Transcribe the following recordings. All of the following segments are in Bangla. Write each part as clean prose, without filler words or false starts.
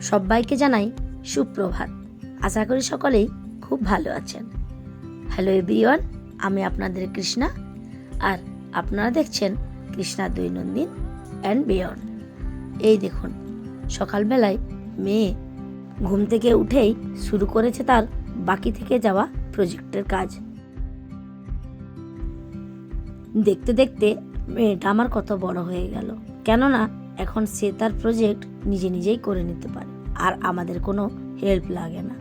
সবাইকে জানাই সুপ্রভাত। আশা করি সকলেই খুব ভালো আছেন। হ্যালো এভরিওয়ান, আমি আপনাদের কৃষ্ণা, আর আপনারা দেখছেন কৃষ্ণা দৈনন্দিন অ্যান্ড বিয়ন্ড। এই দেখুন, সকালবেলায় মেয়ে ঘুম থেকে উঠেই শুরু করেছে তার বাকি থেকে যাওয়া প্রজেক্টের কাজ। দেখতে দেখতে মেয়েটা আমার কত বড় হয়ে গেল, কেননা এখন সে তার প্রজেক্ট নিজেই করে নিতে পারে, আর আমাদের কোনো হেল্প লাগে না।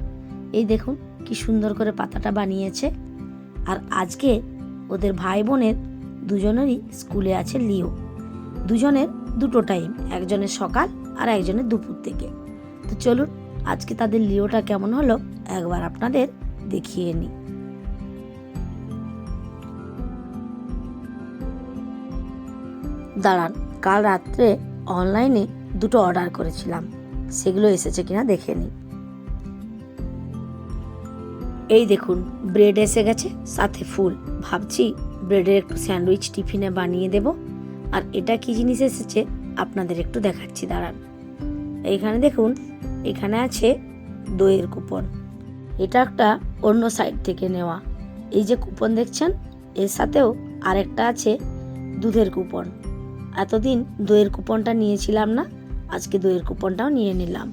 এই দেখুন কি সুন্দর করে পাতাটা বানিয়েছে। আর আজকে ওদের ভাই বোনের দুজনেরই স্কুলে আছে লিও। দুজনের দুটো টাইম, একজনের সকাল আর একজনের দুপুর থেকে। তো চলুন আজকে তাদের লিওটা কেমন হলো একবার আপনাদের দেখিয়ে নিই। দাঁড়ান, কাল রাত্রে অনলাইনে দুটো অর্ডার করেছিলাম, সেগুলো এসেছে কিনা দেখে নিই। এই দেখুন, ব্রেড এসে গেছে, সাথে ফুল। ভাবছি ব্রেডের একটু স্যান্ডউইচ টিফিনে বানিয়ে দেব। আর এটা কি জিনিস এসেছে আপনাদের একটু দেখাচ্ছি, দাঁড়ান। এইখানে দেখুন, এখানে আছে দইয়ের কুপন। এটা একটা অন্য সাইড থেকে নেওয়া। এই যে কুপন দেখছেন, এর সাথেও আরেকটা আছে দুধের কুপন। এতদিন দইয়ের কুপনটা নিয়েছিলাম না, আজকে দইয়ের কুপনটাও নিয়ে নিলাম।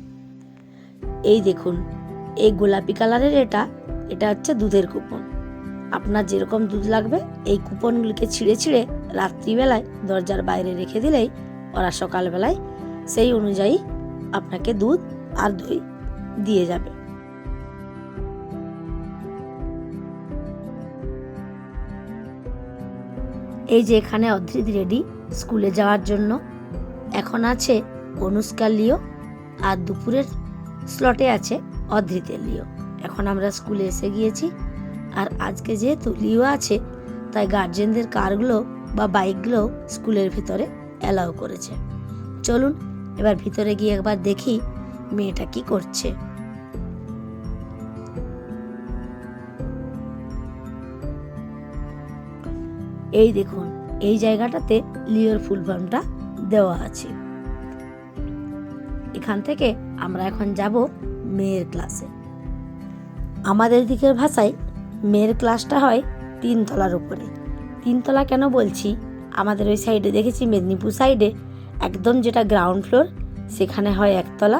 এই দেখুন, এই গোলাপি কালারের এটা হচ্ছে দুধের কুপন। আপনার যেরকম দুধ লাগবে এই কুপনগুলিকে ছিঁড়ে ছিঁড়ে রাত্রিবেলায় দরজার বাইরে রেখে দিলেই ওরা সকালবেলায় সেই অনুযায়ী আপনাকে দুধ আর দই দিয়ে যাবে। এই যে এখানে অধৃত রেডি স্কুলে যাওয়ার জন্য। এখন আছে অনুষ্কা লিও, আর দুপুরের স্লটে আছে অধৃতের লিও। এখন আমরা স্কুলে এসে গিয়েছি, আর আজকে যেহেতু লিও আছে তাই গার্জেনদের কারগুলো বা বাইকগুলো স্কুলের ভিতরে অ্যালাউ করেছে। চলুন এবার ভিতরে গিয়ে একবার দেখি মেয়েটা কি করছে। এই দেখুন, এই জায়গাটাতে লিওর ফুল ফর্মটা দেওয়া আছে। এখান থেকে আমরা এখন যাব মেয়ের ক্লাসে। আমাদের দিকের ভাষায় মেয়ের ক্লাসটা হয় 3 তলার উপরে। 3 তলা কেন বলছি, আমাদের ওই সাইডে দেখেছি মেদিনীপুর সাইডে একদম যেটা গ্রাউন্ড ফ্লোর সেখানে হয় 1 তলা,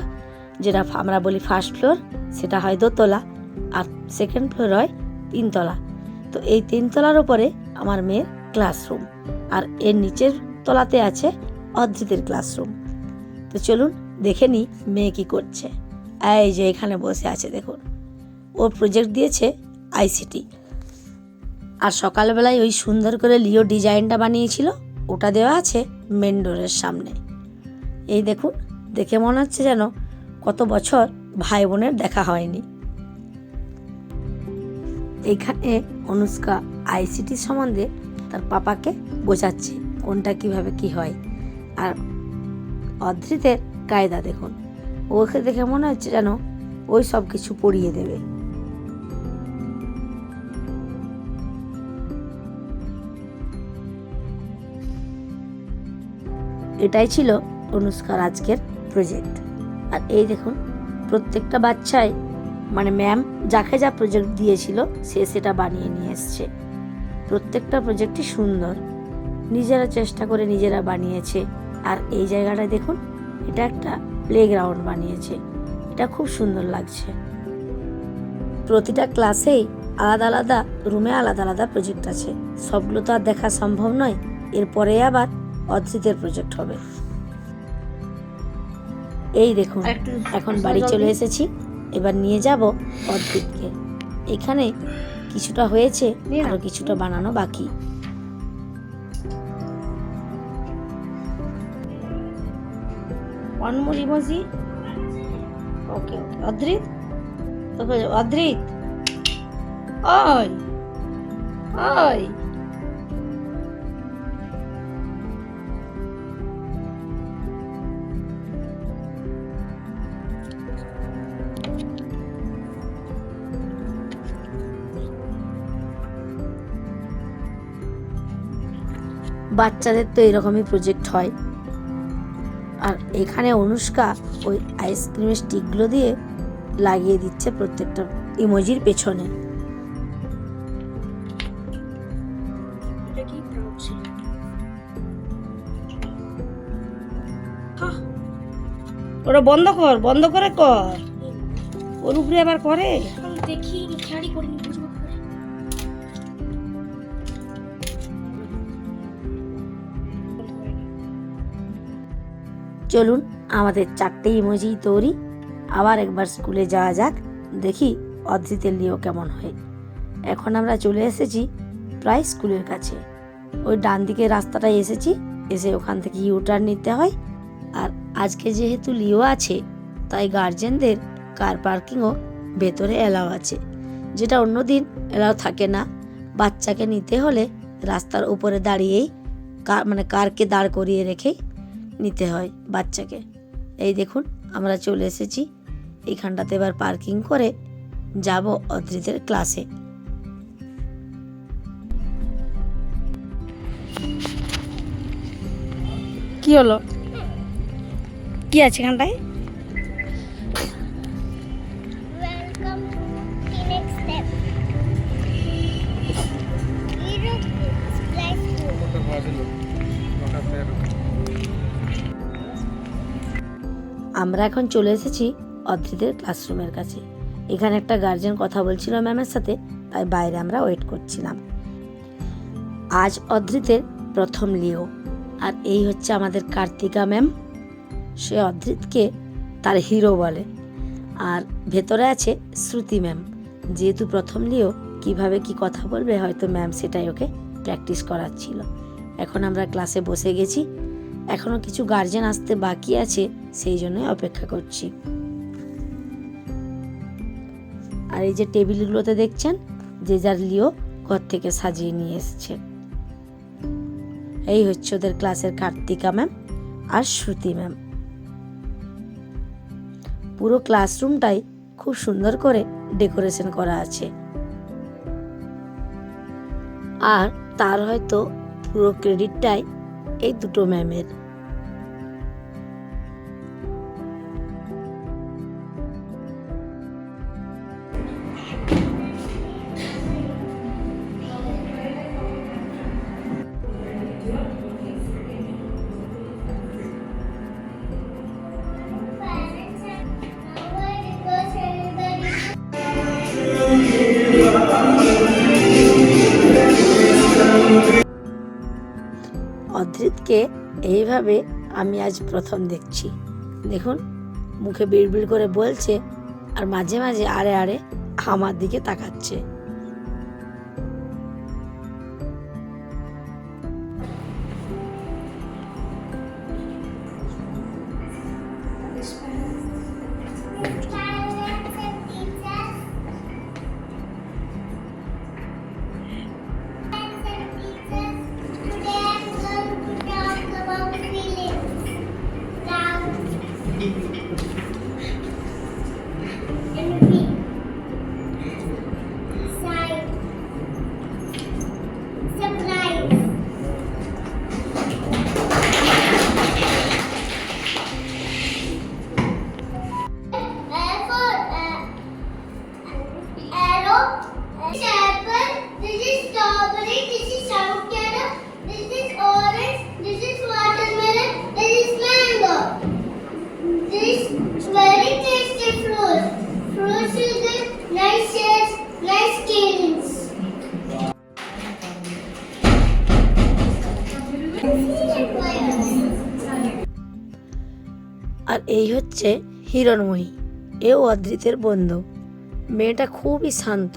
যেটা আমরা বলি ফার্স্ট ফ্লোর সেটা হয় 2 তলা, আর সেকেন্ড ফ্লোর হয় 3 তলা। তো এই 3 তলার উপরে আমার মেয়ের ক্লাসরুম, আর এর নিচের তলাতে আছে অধৃতের ক্লাসরুম। তো চলুন দেখে নিই মেয়ে কি করছে। এই যে এখানে বসে আছে দেখুন, ওর প্রজেক্ট দিয়েছে আইসিটি। আর সকালবেলায় ওই সুন্দর করে লিও ডিজাইনটা বানিয়েছিল, ওটা দেওয়া আছে মেন ডোরের সামনে। এই দেখুন, দেখে মনে হচ্ছে যেন কত বছর ভাই বোনের দেখা হয়নি। এইখানে অনুষ্কা আইসিটি সম্বন্ধে তার পাপাকে বোঝাচ্ছে কোনটা কিভাবে কি হয়। আর অধৃতের কায়দা দেখুন, ওকে দেখে মনে হচ্ছে যেন ওই সব কিছু পড়িয়ে দেবে। এটাই ছিল অনুষ্কার আজকের প্রজেক্ট। আর এই দেখুন, প্রত্যেকটা বাচ্চাই মানে ম্যাম যাকে যা প্রজেক্ট দিয়েছিল সে সেটা বানিয়ে নিয়ে এসছে। প্রত্যেকটা প্রজেক্টই সুন্দর, নিজেরা চেষ্টা করে নিজেরা বানিয়েছে। আর এই জায়গাটা দেখুন, এটা একটা প্লেগ্রাউন্ড বানিয়েছে, এটা খুব সুন্দর লাগছে। প্রতিটা ক্লাসেই আলাদা আলাদা রুমে আলাদা আলাদা প্রজেক্ট আছে, সবগুলো তো আর দেখা সম্ভব নয়। এরপরে আবার অধৃতের প্রজেক্ট হবে। এই দেখুন, এখন বাড়ি চলে এসেছি, এবার নিয়ে যাব অধৃতকে। এখানে কিছুটা হয়েছে, আরো কিছুটা বানানো বাকি। ইমোজি, ওকে ওকে। অধৃত, তোকে অধৃত, ওই ওই বাচ্চাদের তো এরকমই প্রজেক্ট হয়। আর এখানে অনুষ্কা ওই আইসক্রিমের স্টিকগুলো দিয়ে লাগিয়ে দিচ্ছে প্রত্যেকটা ইমোজির পেছনে। ওরা বন্ধ কর, বন্ধ করে কর, ওর উপরে আবার করে। দেখি খেয়ালই করিনি, বুঝবো কি করে? চলুন আমাদের 4টে ইমোজি তৈরি। আবার একবার স্কুলে যাওয়া যাক, দেখি অদ্রিতের লিও কেমন হয়। এখন আমরা চলে এসেছি প্রায় স্কুলের কাছে। ওই ডান দিকে রাস্তাটায় এসেছি, এসে ওখান থেকে ইউটার্ন নিতে হয়। আর আজকে যেহেতু লিও আছে, তাই গার্জেনদের কার পার্কিংও ভেতরে এলাও আছে, যেটা অন্যদিন এলাও থাকে না। বাচ্চাকে নিতে হলে রাস্তার উপরে দাঁড়িয়েই কারকে দাঁড় করিয়ে রেখেই নিতে হয় বাচ্চাকে। এই দেখুন আমরা চলে এসেছি এইখানটাতে, এবার পার্কিং করে যাব অদ্রিতের ক্লাসে। কি হলো, কি আছে এখানটায়? Welcome to Phoenix Step. Europe Play School. আমরা এখন চলে এসেছি অদ্রিতের ক্লাসরুমের কাছে। এখানে একটা গার্জেন কথা বলছিল ম্যামের সাথে, তাই বাইরে আমরা ওয়েট করছিলাম। আজ অদ্রিতের প্রথম লিও, আর এই হচ্ছে আমাদের কার্তিকা ম্যাম। সে অদ্রিতকে তার হিরো বলে। আর ভেতরে আছে শ্রুতি ম্যাম। যেহেতু প্রথম লিও, কিভাবে কি কথা বলবে হয়তো ম্যাম সেটাই ওকে প্র্যাকটিস করাচ্ছিল। এখন আমরা ক্লাসে বসে গেছি, এখনো কিছু গার্জেন আসতে বাকি আছে, সেই জন্যই অপেক্ষা করছি। আর এই যে টেবিলগুলোতে দেখছেন, যে যার লিও ঘর থেকে সাজিয়ে নিয়ে এসছে। এই হচ্ছে ওদের ক্লাসের কার্তিকা ম্যাম আর শ্রুতি ম্যাম। পুরো ক্লাসরুমটাই খুব সুন্দর করে ডেকোরেশন করা আছে, আর তার হয়তো পুরো ক্রেডিটটাই এই দুটো ম্যামের। অদ্রিতকে এইভাবে আমি আজ প্রথম দেখছি। দেখুন মুখে বিড়বিড় করে বলছে, আর মাঝে মাঝে আড়ে আড়ে আমার দিকে তাকাচ্ছে। আর এই হচ্ছে হিরণময়ী, এও অদ্রিতের বন্ধু। মেয়েটা খুবই শান্ত।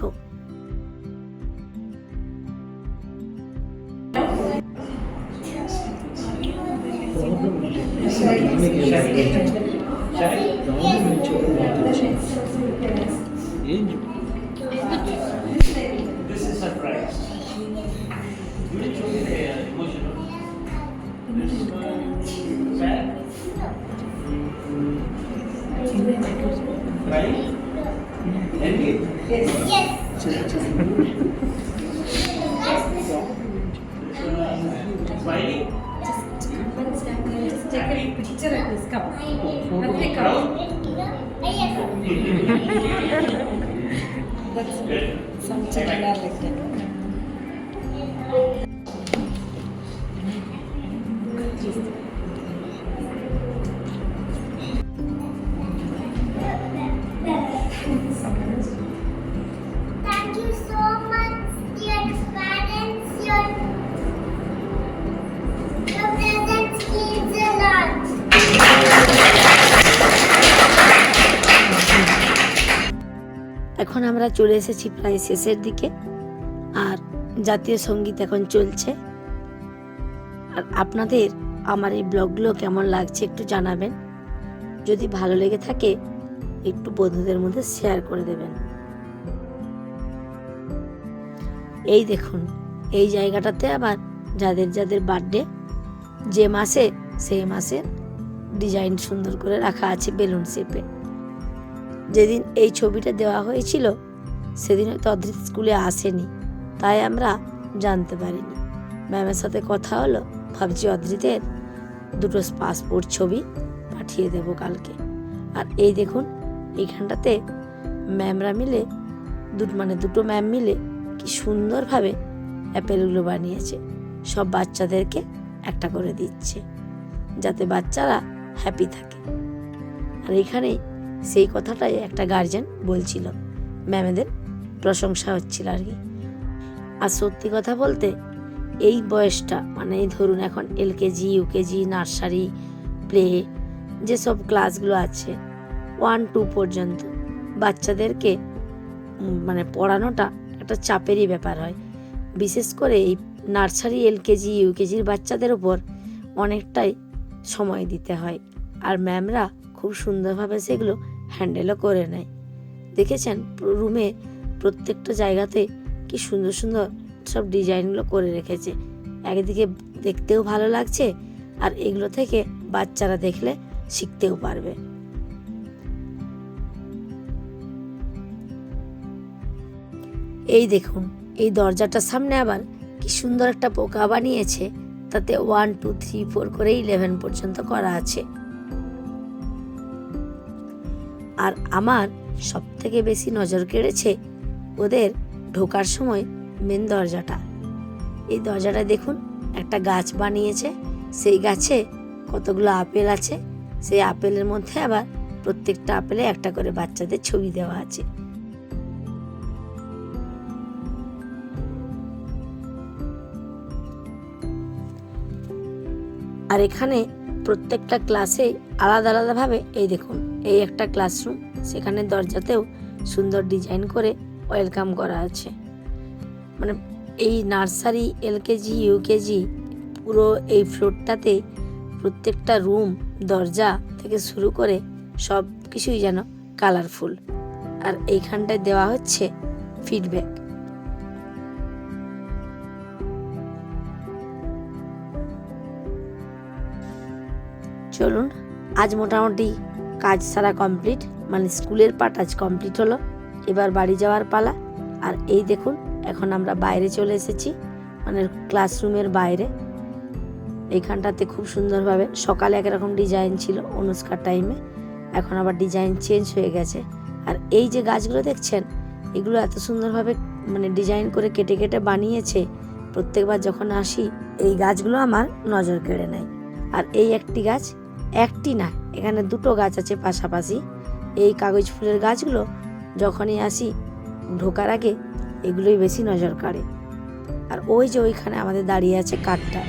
This is surprise. Right? Yes. Smiley? Just take a picture of this. Come. Happy come. That's some children are like that. Thank you so much, dear parents. Your presence means a lot. এখন আমরা চলে এসেছি প্রায় শেষের দিকে, আর জাতীয় সঙ্গীত এখন চলছে। আর আপনাদের আমার এই ব্লগগুলো কেমন লাগছে একটু জানাবেন। যদি ভালো লেগে থাকে একটু বন্ধুদের মধ্যে শেয়ার করে দেবেন। এই দেখুন, এই জায়গাটাতে আবার যাদের যাদের বার্থডে যে মাসে সেই মাসের ডিজাইন সুন্দর করে রাখা আছে বেলুন শেপে। যেদিন এই ছবিটা দেওয়া হয়েছিল সেদিন হয়তো অদ্রিত স্কুলে আসেনি, তাই আমরা জানতে পারিনি। ম্যামের সাথে কথা হলো, ভাবছি অদ্রিতের দুটো পাসপোর্ট ছবি পাঠিয়ে দেব কালকে। আর এই দেখুন, এইখানটাতে ম্যামরা মিলে দুটো ম্যাম মিলে কি সুন্দরভাবে অ্যাপেলগুলো বানিয়েছে। সব বাচ্চাদেরকে একটা করে দিচ্ছে যাতে বাচ্চারা হ্যাপি থাকে। আর এইখানে সেই কথাটাই একটা গার্জেন বলছিল, ম্যামেদের প্রশংসা হচ্ছিল আর কি। আর সত্যি কথা বলতে এই বয়সটা মানে এই ধরুন এখন LKG, UKG, নার্সারি, প্লে যেসব ক্লাসগুলো আছে 1-2 পর্যন্ত বাচ্চাদেরকে মানে পড়ানোটা একটা চাপেরই ব্যাপার হয়। বিশেষ করে এই নার্সারি, LKG, UKGর বাচ্চাদের ওপর অনেকটাই সময় দিতে হয়। আর ম্যামরা খুব সুন্দরভাবে সেগুলো হ্যান্ডেলও করে নেয়। দেখেছেন রুমে প্রত্যেকটা জায়গাতে কি সুন্দর সুন্দর সব ডিজাইনগুলো করে রেখেছে। একদিকে দেখতেও ভালো লাগছে, আর এগুলো থেকে বাচ্চারা দেখলে শিখতেও পারবে। এই দেখুন, এই দরজাটার সামনে আবার কি সুন্দর একটা পোকা বানিয়েছে, তাতে 1, 2, 3, 4 করে 11 পর্যন্ত করা আছে। আর আমার সব থেকে বেশি নজর কেড়েছে ওদের ঢোকার সময় মেন দরজাটা। এই দরজাটা দেখুন, একটা গাছ বানিয়েছে, সেই গাছে কতগুলো আপেল আছে, সেই আপেলের মধ্যে আবার প্রত্যেকটা আপেলে একটা করে বাচ্চাদের ছবি দেওয়া আছে। আর এখানে প্রত্যেকটা ক্লাসে আলাদা আলাদাভাবে এই দেখুন, এই একটা ক্লাসরুম, সেখানে দরজাতেও সুন্দর ডিজাইন করে ওয়েলকাম করা আছে। মানে এই নার্সারি, LKG, UKG পুরো এই ফ্লোরটাতে প্রত্যেকটা রুম, দরজা থেকে শুরু করে সব কিছুই যেন কালারফুল। আর এইখানটায় দেওয়া হচ্ছে ফিডব্যাক। চলুন, আজ মোটামুটি কাজ সারা কমপ্লিট, মানে স্কুলের পার্ট আজ কমপ্লিট হলো। এবার বাড়ি যাওয়ার পালা। আর এই দেখুন, এখন আমরা বাইরে চলে এসেছি, মানে ক্লাসরুমের বাইরে। এইখানটাতে খুব সুন্দরভাবে সকালে একরকম ডিজাইন ছিল অনুষ্কার টাইমে, এখন আবার ডিজাইন চেঞ্জ হয়ে গেছে। আর এই যে গাছগুলো দেখছেন, এগুলো এত সুন্দরভাবে মানে ডিজাইন করে কেটে কেটে বানিয়েছে। প্রত্যেকবার যখন আসি এই গাছগুলো আমার নজর কেড়ে নেয়। আর এই একটি গাছ, একটি না, এখানে দুটো গাছ আছে পাশাপাশি। এই কাগজ ফুলের গাছগুলো যখনই আসি ঢোকার আগে এগুলোই বেশি নজর কাড়ে। আর ওই যে ওইখানে আমাদের দাঁড়িয়ে আছে কাঠটা।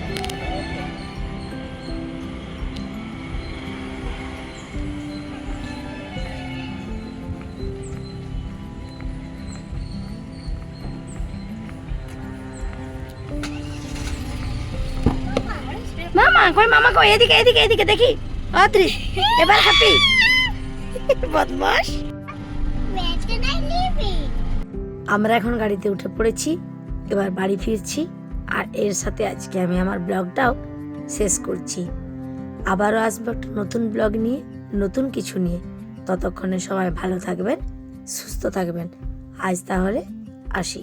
মামা কই এদিকে এদিকে এদিকে দেখি। অদ্রিস এবার হ্যাপি। বদমাস। Where can I leave it? আমরা এখন গাড়িতে উঠে পড়েছি, এবার বাড়ি ফিরছি। আর এর সাথে আজকে আমি আমার ব্লগটাও শেষ করছি। আবারও আসবো একটা নতুন ব্লগ নিয়ে, নতুন কিছু নিয়ে। ততক্ষণে সবাই ভালো থাকবেন, সুস্থ থাকবেন। আজ তাহলে আসি।